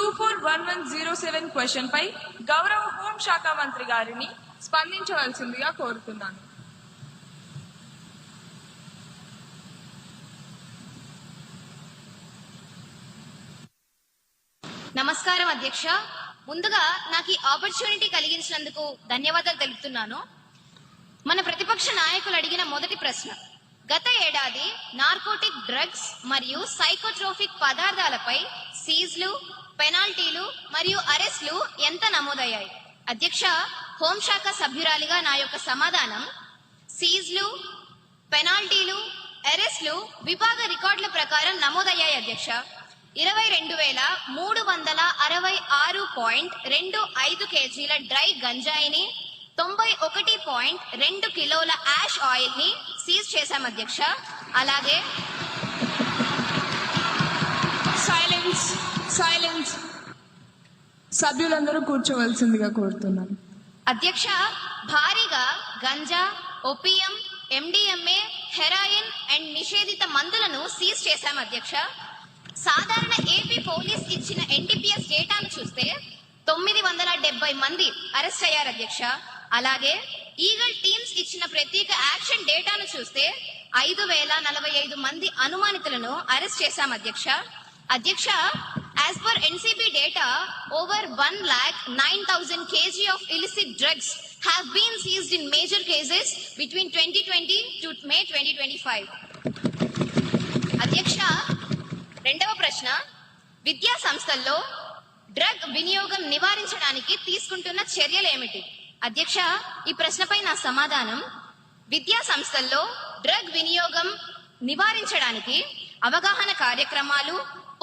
241107 question పై గౌరవ హోంశాఖ మంత్రి గారిని స్పందించవలసిందిగా కోరుతున్నాను. నమస్కారం అధ్యక్ష. ముందుగా నాకు ఈ ఆపర్చునిటీ కలిగించినందుకు ధన్యవాదాలు తెలుపుతున్నాను. మన ప్రతిపక్ష నాయకులు అడిగిన మొదటి ప్రశ్న, గత ఏడాది నార్కోటిక్ డ్రగ్స్ మరియు సైకోట్రోఫిక్ పదార్థాలపై సీజ్లు, పెనాల్టీలు మరియు అరెస్టులు ఎంత నమోదయ్యాయి? అధ్యక్ష, హోంశాఖ సభ్యురాలిగా నా యొక్క సమాధానం, సీజ్లు, పెనాల్టీలు, అరెస్టులు విభాగ రికార్డుల ప్రకారం నమోదయ్యాయి అధ్యక్ష. 22,366.25 కేజీల డ్రై గంజాయిని, 91.2 కిలోల యాష్ ఆయిల్ ని సీజ్ చేశాం అధ్యక్ష. అలాగే సైలెన్స్ సభ్యులందరూ కూర్చోవలసిందిగా కోరుతున్నాను. అధ్యక్ష, భారీగా ganja, opium, MDMA, heroin and నిషేధిత మందులను సీజ్ చేశాం అధ్యక్ష. సాధారణ ఏపీ పోలీస్ ఇచ్చిన ఎన్డీపీఎస్ డేటాను చూస్తే 970 మంది అరెస్ట్ అయ్యారు అధ్యక్ష. అలాగే ఈగల్ టీమ్స్ ఇచ్చిన ప్రత్యేక యాక్షన్ డేటాను చూస్తే 5,045 మంది అనుమానితులను అరెస్ట్ చేశాం అధ్యక్ష. అధ్యక్ష, as per NCB data, over 1,09,000 kg of illicit drugs have been seized in major cases between 2020 to May 2025. అధ్యక్ష, రెండవ ప్రశ్న, విద్యా సంస్థల్లో డ్రగ్ వినియోగం నివారించడానికి తీసుకుంటున్న చర్యలు ఏమిటి? అధ్యక్ష, ఈ ప్రశ్నపై నా సమాధానం, విద్యా సంస్థల్లో డ్రగ్ వినియోగం నివారించడానికి అవగాహన కార్యక్రమాలు,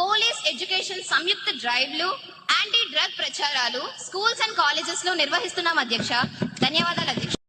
పోలీస్ ఎడ్యుకేషన్ సంయుక్త డ్రైవ్లు, యాంటీ డ్రగ్ ప్రచారాలు స్కూల్స్ అండ్ కాలేజెస్ లో నిర్వహిస్తున్నాం అధ్యక్ష. ధన్యవాదాలు అధ్యక్ష.